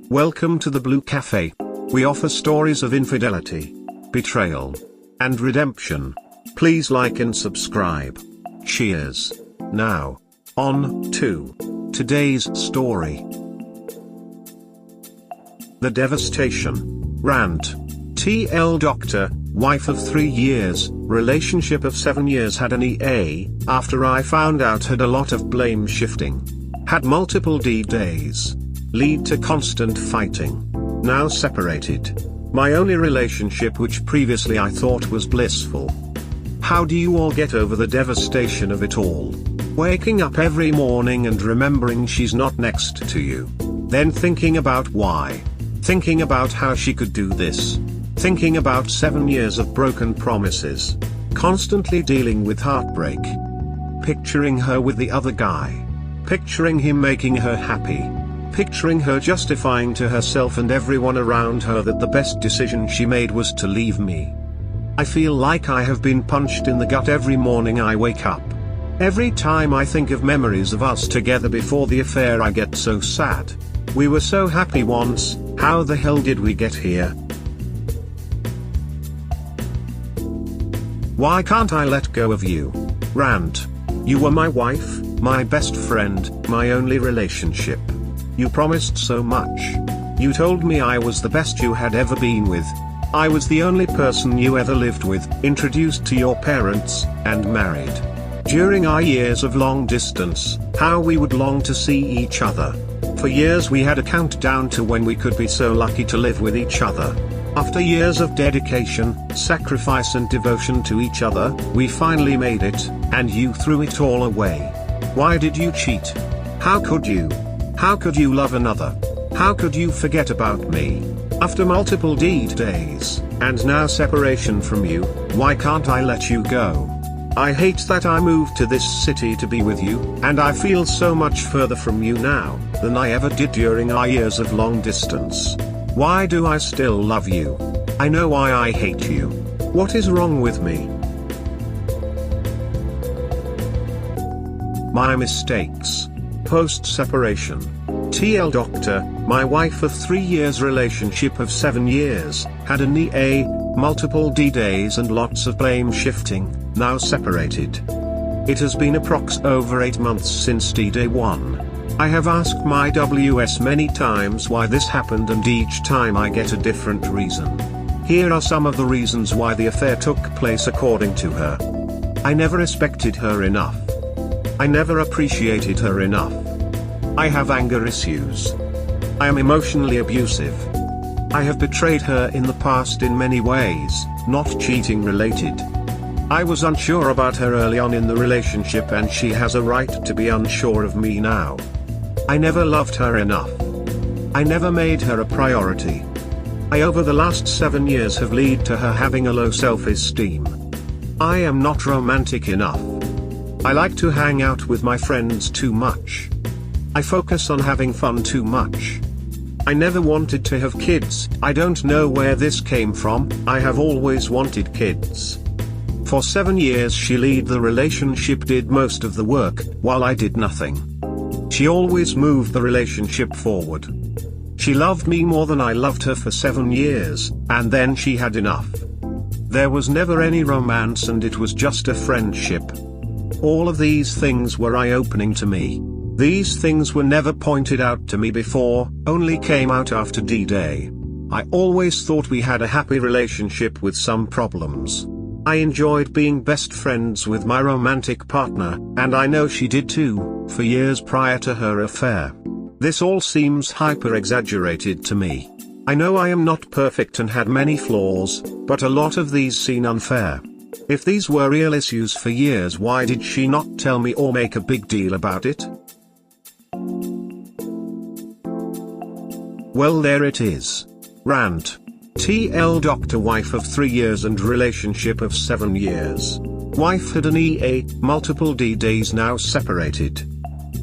Welcome to the Blue Cafe. We offer stories of infidelity, betrayal, and redemption. Please like and subscribe. Cheers. Now, on to today's story. The Devastation. Rant. TL Doctor, wife of 3 years, relationship of 7 years had an EA, after I found out had a lot of blame shifting. Had multiple D-days. Lead to constant fighting. Now separated. My only relationship which previously I thought was blissful. How do you all get over the devastation of it all? Waking up every morning and remembering she's not next to you. Then thinking about why. Thinking about how she could do this. Thinking about 7 years of broken promises. Constantly dealing with heartbreak. Picturing her with the other guy. Picturing him making her happy. Picturing her justifying to herself and everyone around her that the best decision she made was to leave me. I feel like I have been punched in the gut every morning I wake up. Every time I think of memories of us together before the affair I get so sad. We were so happy once, how the hell did we get here? Why can't I let go of you? Rant. You were my wife, my best friend, my only relationship. You promised so much. You told me I was the best you had ever been with. I was the only person you ever lived with, introduced to your parents, and married. During our years of long distance, how we would long to see each other. For years we had a countdown to when we could be so lucky to live with each other. After years of dedication, sacrifice and devotion to each other, we finally made it, and you threw it all away. Why did you cheat? How could you? How could you love another? How could you forget about me? After multiple D-days, and now separation from you, why can't I let you go? I hate that I moved to this city to be with you, and I feel so much further from you now, than I ever did during our years of long distance. Why do I still love you? I know why I hate you. What is wrong with me? My mistakes. Post-separation. TL Doctor, my wife of 3 years relationship of 7 years, had an EA, multiple D-days and lots of blame shifting, now separated. It has been over 8 months since D-Day 1. I have asked my WS many times why this happened and each time I get a different reason. Here are some of the reasons why the affair took place according to her. I never respected her enough. I never appreciated her enough. I have anger issues. I am emotionally abusive. I have betrayed her in the past in many ways, not cheating related. I was unsure about her early on in the relationship and she has a right to be unsure of me now. I never loved her enough. I never made her a priority. I over the last 7 years have led to her having a low self-esteem. I am not romantic enough. I like to hang out with my friends too much. I focus on having fun too much. I never wanted to have kids. I don't know where this came from, I have always wanted kids. For 7 years she led the relationship, did most of the work, while I did nothing. She always moved the relationship forward. She loved me more than I loved her for 7 years, and then she had enough. There was never any romance and it was just a friendship. All of these things were eye-opening to me. These things were never pointed out to me before, only came out after D-Day. I always thought we had a happy relationship with some problems. I enjoyed being best friends with my romantic partner, and I know she did too, for years prior to her affair. This all seems hyper-exaggerated to me. I know I am not perfect and had many flaws, but a lot of these seem unfair. If these were real issues for years, why did she not tell me or make a big deal about it? Well, there it is. Rant. TL Doctor, wife of 3 years and relationship of 7 years. Wife had an EA, multiple D-days, now separated.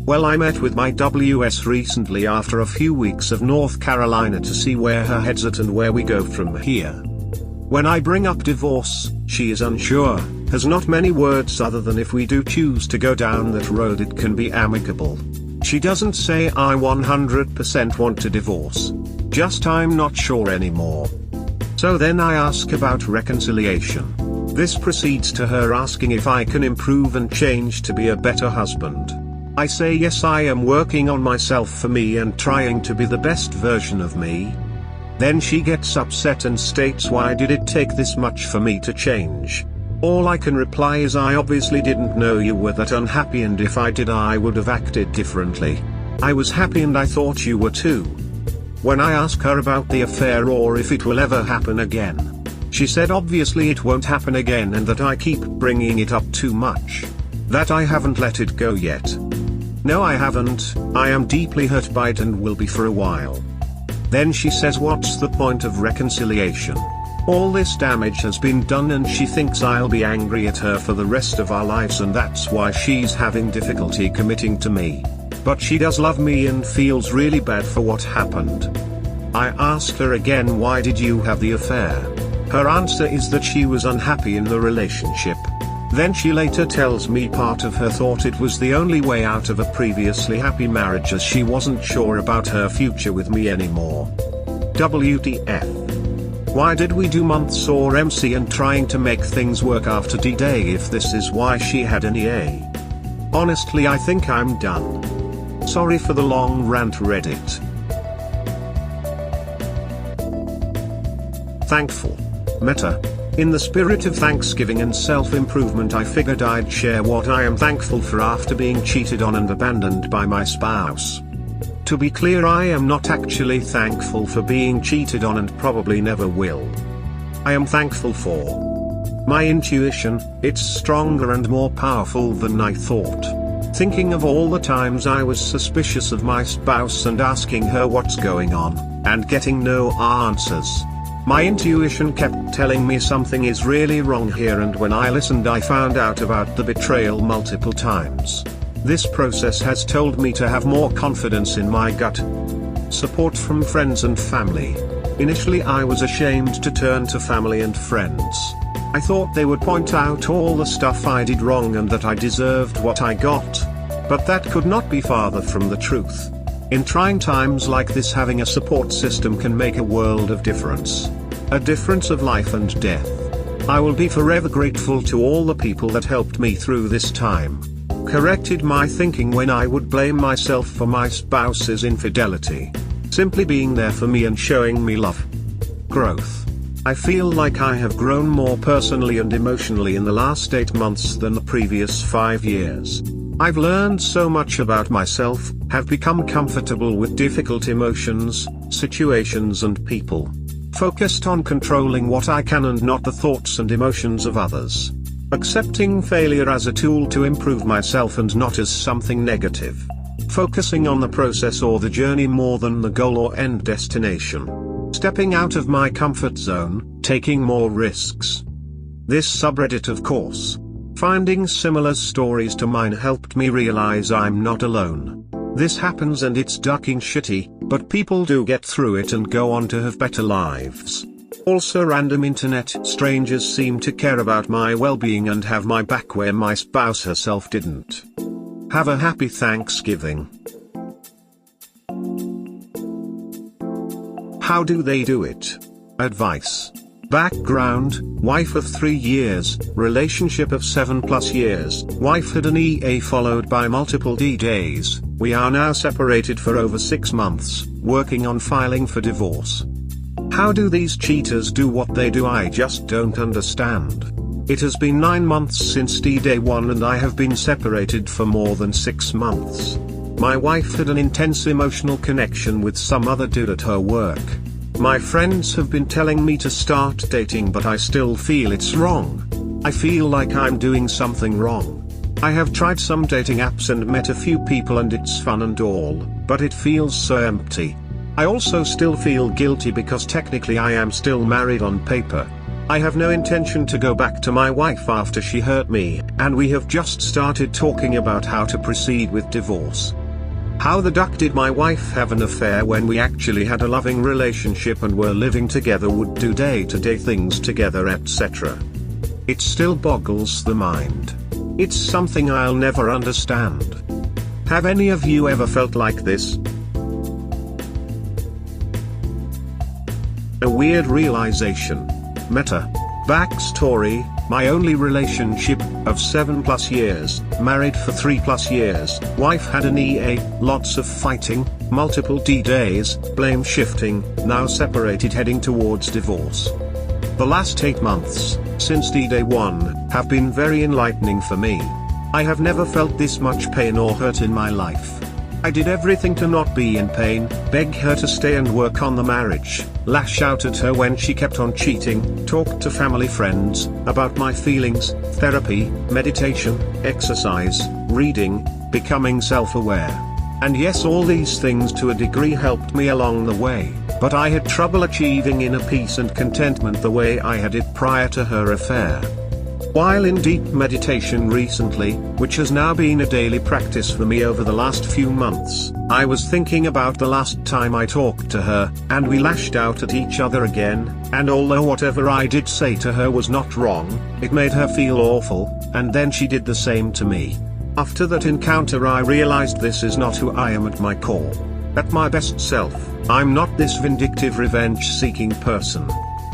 Well, I met with my WS recently after a few weeks of North Carolina to see where her head's at and where we go from here. When I bring up divorce, she is unsure, has not many words other than if we do choose to go down that road it can be amicable. She doesn't say I 100% want to divorce. Just I'm not sure anymore. So then I ask about reconciliation. This proceeds to her asking if I can improve and change to be a better husband. I say yes, I am working on myself for me and trying to be the best version of me. Then she gets upset and states, why did it take this much for me to change? All I can reply is, I obviously didn't know you were that unhappy, and if I did I would have acted differently. I was happy and I thought you were too. When I ask her about the affair or if it will ever happen again, she said obviously it won't happen again and that I keep bringing it up too much. That I haven't let it go yet. No, I haven't. I am deeply hurt by it and will be for a while. Then she says, what's the point of reconciliation? All this damage has been done and she thinks I'll be angry at her for the rest of our lives, and that's why she's having difficulty committing to me. But she does love me and feels really bad for what happened. I asked her again, why did you have the affair? Her answer is that she was unhappy in the relationship. Then she later tells me part of her thought it was the only way out of a previously happy marriage, as she wasn't sure about her future with me anymore. WTF. Why did we do months or MC and trying to make things work after D-Day if this is why she had an EA? Honestly, I think I'm done. Sorry for the long rant, Reddit. Thankful. Meta. In the spirit of Thanksgiving and self-improvement, I figured I'd share what I am thankful for after being cheated on and abandoned by my spouse. To be clear, I am not actually thankful for being cheated on and probably never will. I am thankful for my intuition. It's stronger and more powerful than I thought. Thinking of all the times I was suspicious of my spouse and asking her what's going on, and getting no answers. My intuition kept telling me something is really wrong here, and when I listened I found out about the betrayal multiple times. This process has told me to have more confidence in my gut. Support from friends and family. Initially I was ashamed to turn to family and friends. I thought they would point out all the stuff I did wrong and that I deserved what I got. But that could not be farther from the truth. In trying times like this, having a support system can make a world of difference. A difference of life and death. I will be forever grateful to all the people that helped me through this time. Corrected my thinking when I would blame myself for my spouse's infidelity. Simply being there for me and showing me love. Growth. I feel like I have grown more personally and emotionally in the last 8 months than the previous 5 years. I've learned so much about myself, have become comfortable with difficult emotions, situations and people. Focused on controlling what I can and not the thoughts and emotions of others. Accepting failure as a tool to improve myself and not as something negative. Focusing on the process or the journey more than the goal or end destination. Stepping out of my comfort zone, taking more risks. This subreddit, of course. Finding similar stories to mine helped me realize I'm not alone. This happens and it's ducking shitty, but people do get through it and go on to have better lives. Also, random internet strangers seem to care about my well-being and have my back where my spouse herself didn't. Have a happy Thanksgiving. How do they do it? Advice. Background: wife of 3 years, relationship of 7+ years. Wife had an EA followed by multiple D-days. We are now separated for over 6 months, working on filing for divorce. How do these cheaters do what they do? I just don't understand. It has been 9 months since D-Day 1 and I have been separated for more than 6 months. My wife had an intense emotional connection with some other dude at her work. My friends have been telling me to start dating, but I still feel it's wrong. I feel like I'm doing something wrong. I have tried some dating apps and met a few people and it's fun and all, but it feels so empty. I also still feel guilty because technically I am still married on paper. I have no intention to go back to my wife after she hurt me, and we have just started talking about how to proceed with divorce. How the duck did my wife have an affair when we actually had a loving relationship and were living together, would do day-to-day things together, etc. It still boggles the mind. It's something I'll never understand. Have any of you ever felt like this? A weird realization. Meta. Backstory, my only relationship, of 7+ years, married for 3+ years, wife had an EA, lots of fighting, multiple D-days, blame shifting, now separated heading towards divorce. The last 8 months, since D-Day 1, have been very enlightening for me. I have never felt this much pain or hurt in my life. I did everything to not be in pain, beg her to stay and work on the marriage, lash out at her when she kept on cheating, talk to family friends, about my feelings, therapy, meditation, exercise, reading, becoming self-aware. And yes, all these things to a degree helped me along the way, but I had trouble achieving inner peace and contentment the way I had it prior to her affair. While in deep meditation recently, which has now been a daily practice for me over the last few months, I was thinking about the last time I talked to her, and we lashed out at each other again, and although whatever I did say to her was not wrong, it made her feel awful, and then she did the same to me. After that encounter I realized this is not who I am at my core. At my best self, I'm not this vindictive revenge-seeking person.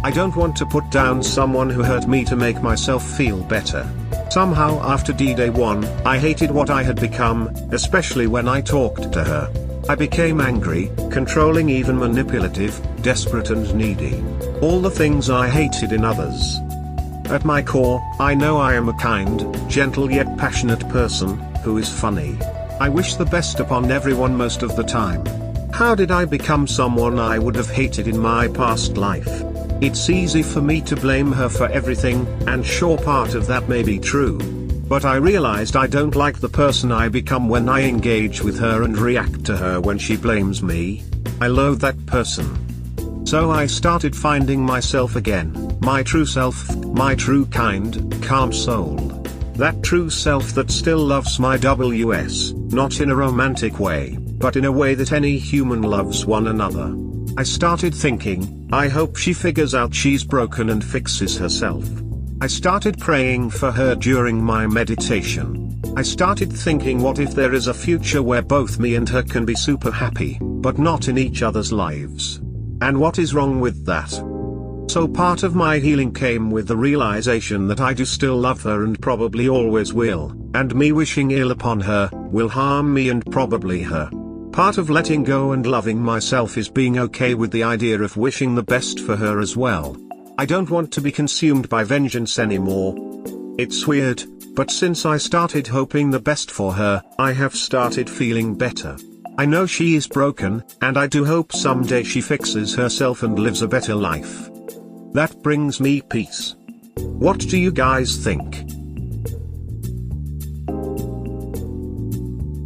I don't want to put down someone who hurt me to make myself feel better. Somehow after D-Day 1, I hated what I had become, especially when I talked to her. I became angry, controlling, even manipulative, desperate and needy. All the things I hated in others. At my core, I know I am a kind, gentle yet passionate person, who is funny. I wish the best upon everyone most of the time. How did I become someone I would have hated in my past life? It's easy for me to blame her for everything, and sure, part of that may be true. But I realized I don't like the person I become when I engage with her and react to her when she blames me. I loathe that person. So I started finding myself again, my true self, my true kind, calm soul. That true self that still loves my WS, not in a romantic way, but in a way that any human loves one another. I started thinking, I hope she figures out she's broken and fixes herself. I started praying for her during my meditation. I started thinking, what if there is a future where both me and her can be super happy, but not in each other's lives? And what is wrong with that? So part of my healing came with the realization that I do still love her and probably always will, and me wishing ill upon her, will harm me and probably her. Part of letting go and loving myself is being okay with the idea of wishing the best for her as well. I don't want to be consumed by vengeance anymore. It's weird, but since I started hoping the best for her, I have started feeling better. I know she is broken, and I do hope someday she fixes herself and lives a better life. That brings me peace. What do you guys think?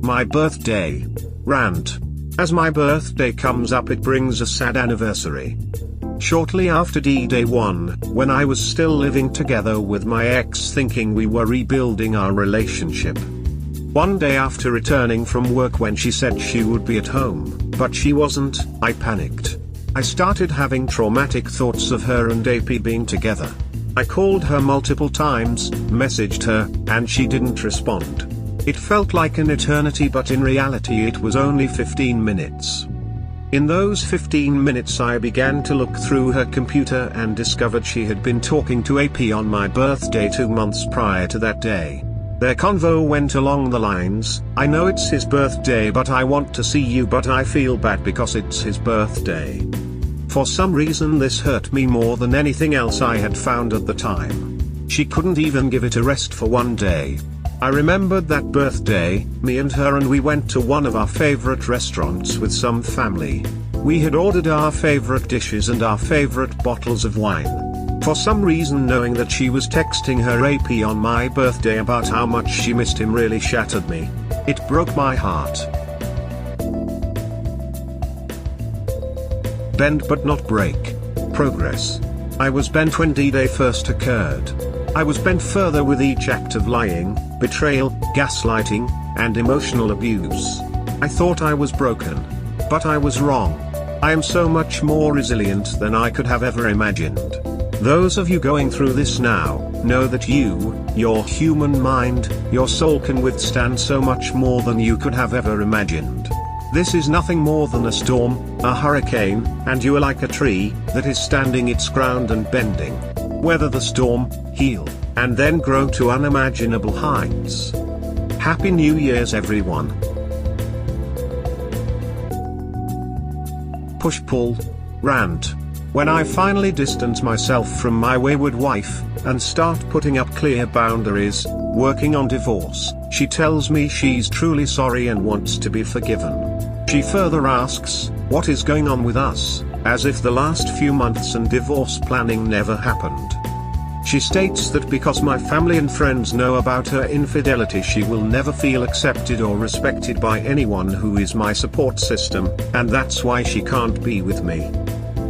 My birthday. Rant. As my birthday comes up, it brings a sad anniversary. Shortly after D-Day 1, when I was still living together with my ex thinking we were rebuilding our relationship. One day after returning from work when she said she would be at home, but she wasn't, I panicked. I started having traumatic thoughts of her and AP being together. I called her multiple times, messaged her, and she didn't respond. It felt like an eternity, but in reality it was only 15 minutes. In those 15 minutes I began to look through her computer and discovered she had been talking to AP on my birthday 2 months prior to that day. Their convo went along the lines, I know it's his birthday but I want to see you, but I feel bad because it's his birthday. For some reason this hurt me more than anything else I had found at the time. She couldn't even give it a rest for one day. I remembered that birthday, me and her, and we went to one of our favorite restaurants with some family. We had ordered our favorite dishes and our favorite bottles of wine. For some reason, knowing that she was texting her AP on my birthday about how much she missed him really shattered me. It broke my heart. Bend but not break. Progress. I was bent when D-Day first occurred. I was bent further with each act of lying, betrayal, gaslighting, and emotional abuse. I thought I was broken. But I was wrong. I am so much more resilient than I could have ever imagined. Those of you going through this now, know that you, your human mind, your soul can withstand so much more than you could have ever imagined. This is nothing more than a storm, a hurricane, and you are like a tree that is standing its ground and bending. Weather the storm, heal, and then grow to unimaginable heights. Happy New Year's everyone. Push-pull. Rant. When I finally distance myself from my wayward wife, and start putting up clear boundaries, working on divorce, she tells me she's truly sorry and wants to be forgiven. She further asks, what is going on with us, as if the last few months and divorce planning never happened. She states that because my family and friends know about her infidelity, she will never feel accepted or respected by anyone who is my support system, and that's why she can't be with me.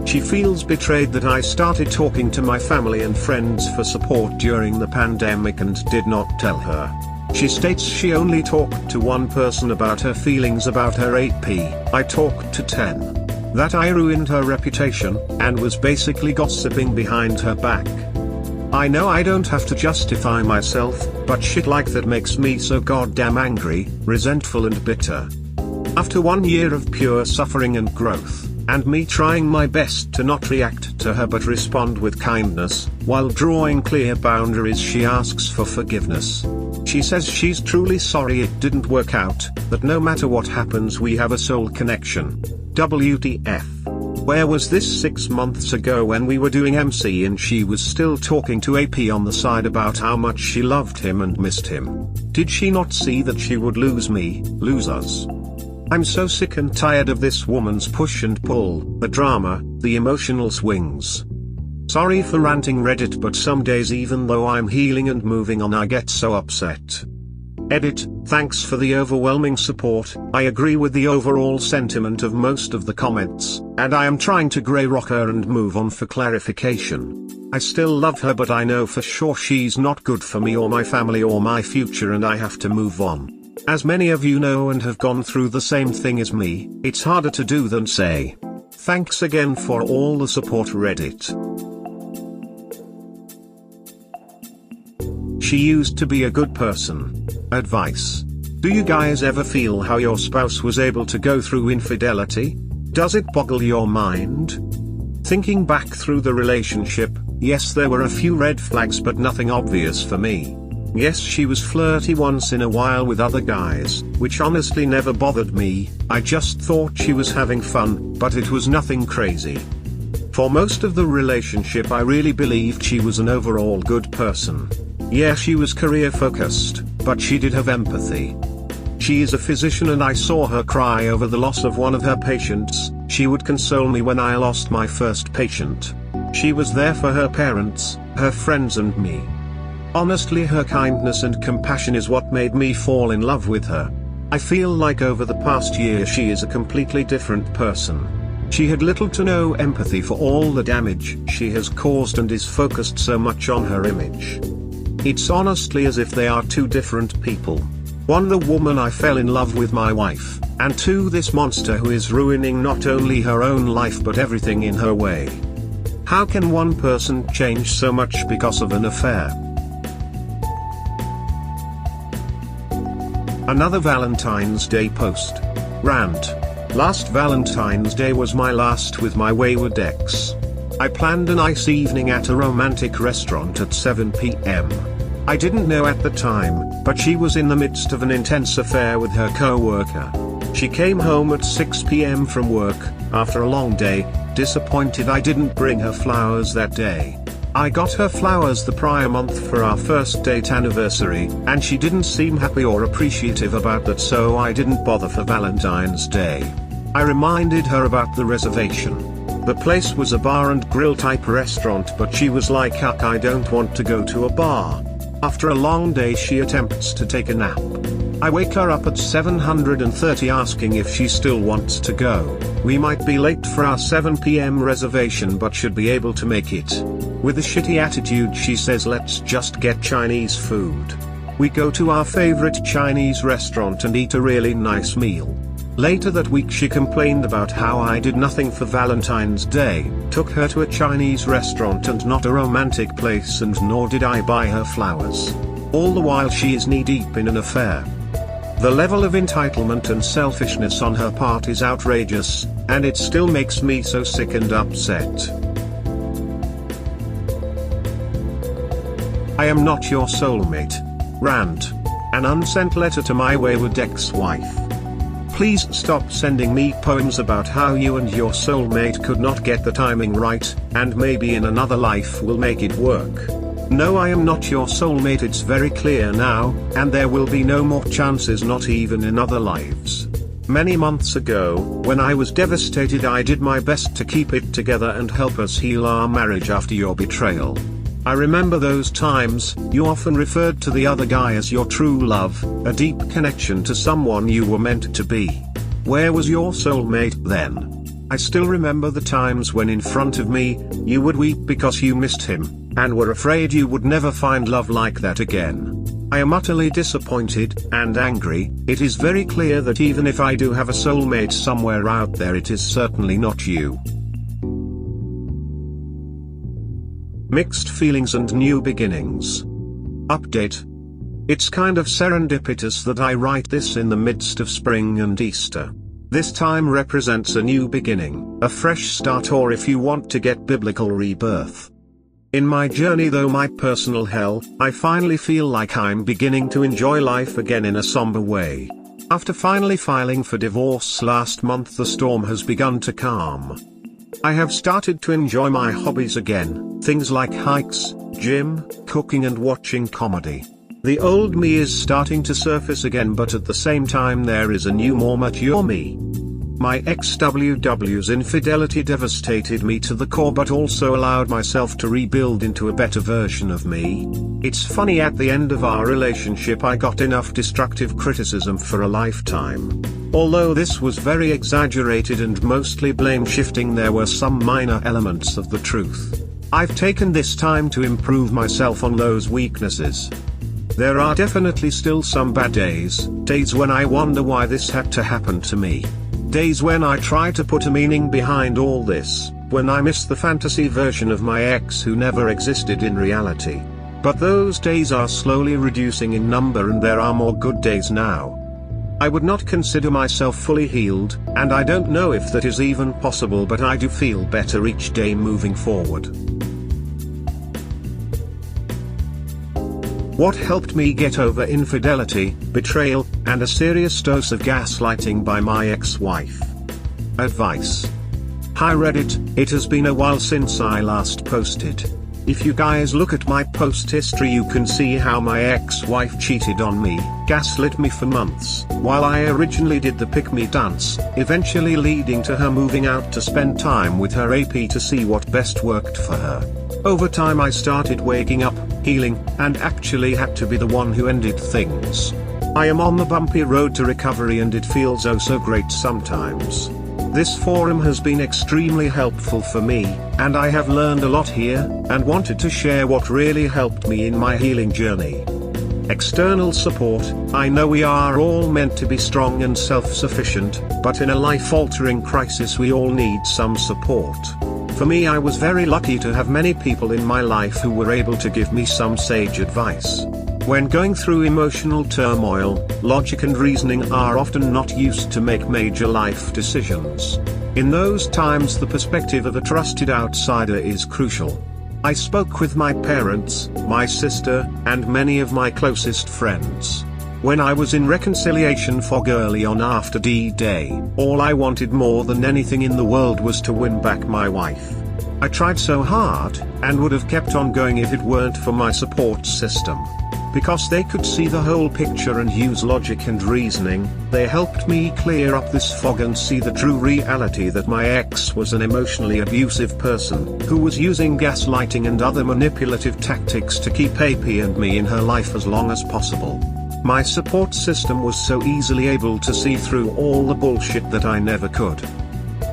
She feels betrayed that I started talking to my family and friends for support during the pandemic and did not tell her. She states she only talked to one person about her feelings about her AP, I talked to 10. That I ruined her reputation, and was basically gossiping behind her back. I know I don't have to justify myself, but shit like that makes me so goddamn angry, resentful and bitter. After 1 year of pure suffering and growth, and me trying my best to not react to her but respond with kindness, while drawing clear boundaries, she asks for forgiveness. She says she's truly sorry it didn't work out, that no matter what happens we have a soul connection. WTF. Where was this 6 months ago when we were doing MC and she was still talking to AP on the side about how much she loved him and missed him? Did she not see that she would lose me, lose us? I'm so sick and tired of this woman's push and pull, the drama, the emotional swings. Sorry for ranting Reddit, but some days even though I'm healing and moving on I get so upset. Edit. Thanks for the overwhelming support. I agree with the overall sentiment of most of the comments, and I am trying to grey rock her and move on for clarification. I still love her, but I know for sure she's not good for me or my family or my future, and I have to move on. As many of you know and have gone through the same thing as me, it's harder to do than say. Thanks again for all the support, Reddit. She used to be a good person. Advice. Do you guys ever feel how your spouse was able to go through infidelity? Does it boggle your mind? Thinking back through the relationship, yes, there were a few red flags but nothing obvious for me. Yes, she was flirty once in a while with other guys, which honestly never bothered me. I just thought she was having fun, but it was nothing crazy. For most of the relationship I really believed she was an overall good person. Yeah, she was career focused, but she did have empathy. She is a physician and I saw her cry over the loss of one of her patients. She would console me when I lost my first patient. She was there for her parents, her friends and me. Honestly, her kindness and compassion is what made me fall in love with her. I feel like over the past year she is a completely different person. She had little to no empathy for all the damage she has caused and is focused so much on her image. It's honestly as if they are two different people. One, the woman I fell in love with, my wife, and two, this monster who is ruining not only her own life but everything in her way. How can one person change so much because of an affair? Another Valentine's Day post. Rant. Last Valentine's Day was my last with my wayward ex. I planned a nice evening at a romantic restaurant at 7 p.m. I didn't know at the time, but she was in the midst of an intense affair with her co-worker. She came home at 6 p.m. from work, after a long day, disappointed I didn't bring her flowers that day. I got her flowers the prior month for our first date anniversary, and she didn't seem happy or appreciative about that, so I didn't bother for Valentine's Day. I reminded her about the reservation. The place was a bar and grill type restaurant, but she was like, "Huck, I don't want to go to a bar." After a long day she attempts to take a nap. I wake her up at 7:30 asking if she still wants to go. We might be late for our 7 p.m. reservation but should be able to make it. With a shitty attitude she says, "Let's just get Chinese food." We go to our favorite Chinese restaurant and eat a really nice meal. Later that week she complained about how I did nothing for Valentine's Day, took her to a Chinese restaurant and not a romantic place, and nor did I buy her flowers. All the while she is knee-deep in an affair. The level of entitlement and selfishness on her part is outrageous, and it still makes me so sick and upset. I am not your soulmate. Rant. An unsent letter to my wayward ex-wife. Please stop sending me poems about how you and your soulmate could not get the timing right, and maybe in another life will make it work. No, I am not your soulmate, it's very clear now, and there will be no more chances, not even in other lives. Many months ago, when I was devastated, I did my best to keep it together and help us heal our marriage after your betrayal. I remember those times. You often referred to the other guy as your true love, a deep connection to someone you were meant to be. Where was your soulmate then? I still remember the times when in front of me, you would weep because you missed him, and were afraid you would never find love like that again. I am utterly disappointed, and angry. It is very clear that even if I do have a soulmate somewhere out there, it is certainly not you. Mixed feelings and new beginnings. Update. It's kind of serendipitous that I write this in the midst of spring and Easter. This time represents a new beginning, a fresh start, or if you want to get biblical, rebirth. In my journey through my personal hell, I finally feel like I'm beginning to enjoy life again in a somber way. After finally filing for divorce last month, the storm has begun to calm. I have started to enjoy my hobbies again, things like hikes, gym, cooking and watching comedy. The old me is starting to surface again, but at the same time there is a new, more mature me. My ex-WW's infidelity devastated me to the core, but also allowed myself to rebuild into a better version of me. It's funny, at the end of our relationship I got enough destructive criticism for a lifetime. Although this was very exaggerated and mostly blame shifting, there were some minor elements of the truth. I've taken this time to improve myself on those weaknesses. There are definitely still some bad days when I wonder why this had to happen to me. Days when I try to put a meaning behind all this, when I miss the fantasy version of my ex who never existed in reality. But those days are slowly reducing in number, and there are more good days now. I would not consider myself fully healed, and I don't know if that is even possible, but I do feel better each day moving forward. What helped me get over infidelity, betrayal, and a serious dose of gaslighting by my ex-wife? Advice. Hi Reddit, it has been a while since I last posted. If you guys look at my post history, you can see how my ex-wife cheated on me, gaslit me for months, while I originally did the pick-me dance, eventually leading to her moving out to spend time with her AP to see what best worked for her. Over time I started waking up, healing, and actually had to be the one who ended things. I am on the bumpy road to recovery, and it feels oh so great sometimes. This forum has been extremely helpful for me, and I have learned a lot here, and wanted to share what really helped me in my healing journey. External support. I know we are all meant to be strong and self-sufficient, but in a life-altering crisis we all need some support. For me, I was very lucky to have many people in my life who were able to give me some sage advice. When going through emotional turmoil, logic and reasoning are often not used to make major life decisions. In those times, the perspective of a trusted outsider is crucial. I spoke with my parents, my sister, and many of my closest friends. When I was in reconciliation fog early on after D-Day, all I wanted more than anything in the world was to win back my wife. I tried so hard, and would have kept on going if it weren't for my support system. Because they could see the whole picture and use logic and reasoning, they helped me clear up this fog and see the true reality that my ex was an emotionally abusive person, who was using gaslighting and other manipulative tactics to keep AP and me in her life as long as possible. My support system was so easily able to see through all the bullshit that I never could.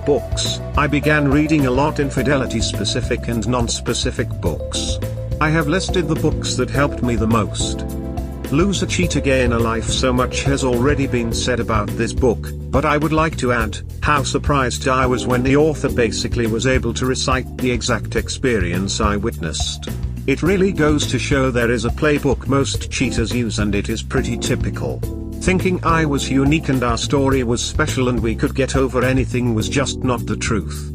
Books. I began reading a lot infidelity specific and non-specific books. I have listed the books that helped me the most. Lose a Cheater Gain a Life. So much has already been said about this book, but I would like to add how surprised I was when the author basically was able to recite the exact experience I witnessed. It really goes to show there is a playbook most cheaters use, and it is pretty typical. Thinking I was unique and our story was special and we could get over anything was just not the truth.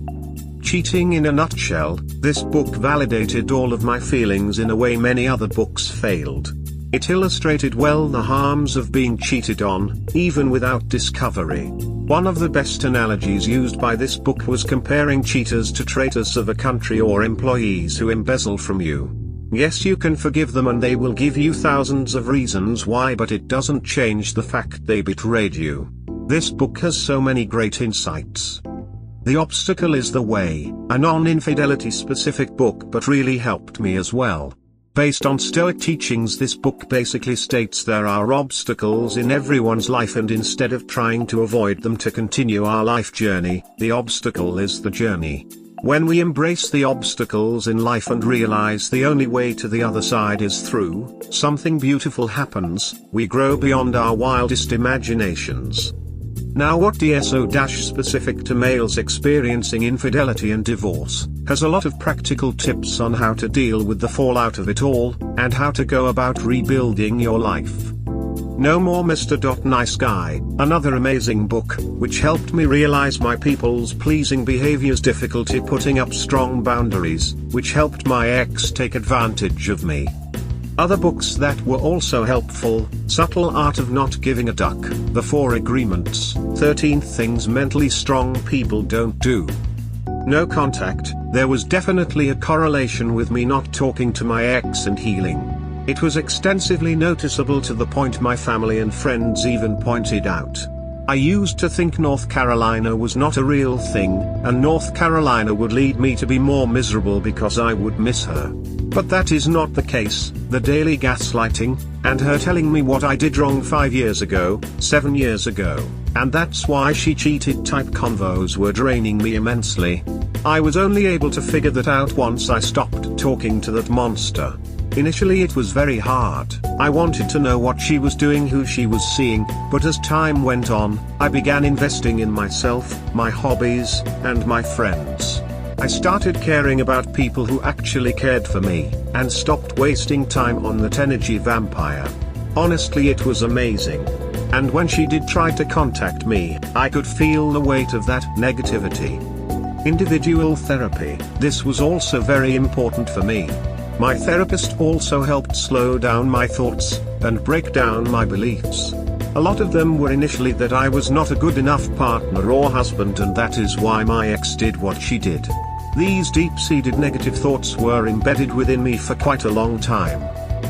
Cheating in a nutshell, this book validated all of my feelings in a way many other books failed. It illustrated well the harms of being cheated on, even without discovery. One of the best analogies used by this book was comparing cheaters to traitors of a country or employees who embezzle from you. Yes, you can forgive them and they will give you thousands of reasons why, but it doesn't change the fact they betrayed you. This book has so many great insights. The Obstacle is the Way, a non-infidelity specific book but really helped me as well. Based on Stoic teachings, this book basically states there are obstacles in everyone's life and instead of trying to avoid them to continue our life journey, the obstacle is the journey. When we embrace the obstacles in life and realize the only way to the other side is through, something beautiful happens, we grow beyond our wildest imaginations. Now what DSO-specific to males experiencing infidelity and divorce, has a lot of practical tips on how to deal with the fallout of it all, and how to go about rebuilding your life. No More Mr. Nice Guy, another amazing book, which helped me realize my people's pleasing behavior's difficulty putting up strong boundaries, which helped my ex take advantage of me. Other books that were also helpful: Subtle Art of Not Giving a Duck, The 4 Agreements, 13 Things Mentally Strong People Don't Do. No Contact, there was definitely a correlation with me not talking to my ex and healing. It was extensively noticeable to the point my family and friends even pointed out. I used to think North Carolina was not a real thing, and North Carolina would lead me to be more miserable because I would miss her. But that is not the case. The daily gaslighting, and her telling me what I did wrong 5 years ago, 7 years ago, and that's why she cheated type convos were draining me immensely. I was only able to figure that out once I stopped talking to that monster. Initially it was very hard. I wanted to know what she was doing, who she was seeing, but as time went on, I began investing in myself, my hobbies, and my friends. I started caring about people who actually cared for me, and stopped wasting time on that energy vampire. Honestly, it was amazing. And when she did try to contact me, I could feel the weight of that negativity. Individual therapy, this was also very important for me. My therapist also helped slow down my thoughts, and break down my beliefs. A lot of them were initially that I was not a good enough partner or husband, and that is why my ex did what she did. These deep-seated negative thoughts were embedded within me for quite a long time.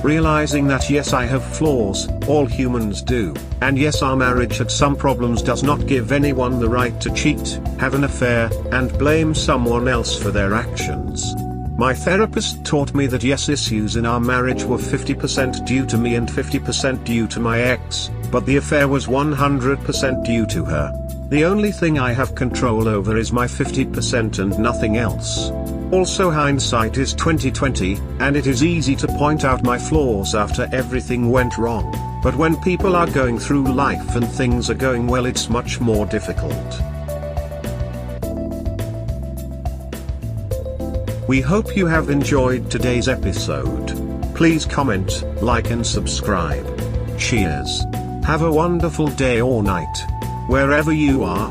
Realizing that yes, I have flaws, all humans do, and yes, our marriage had some problems does not give anyone the right to cheat, have an affair, and blame someone else for their actions. My therapist taught me that yes, issues in our marriage were 50% due to me and 50% due to my ex, but the affair was 100% due to her. The only thing I have control over is my 50% and nothing else. Also, hindsight is 20/20, and it is easy to point out my flaws after everything went wrong, but when people are going through life and things are going well, it's much more difficult. We hope you have enjoyed today's episode. Please comment, like and subscribe. Cheers. Have a wonderful day or night, wherever you are.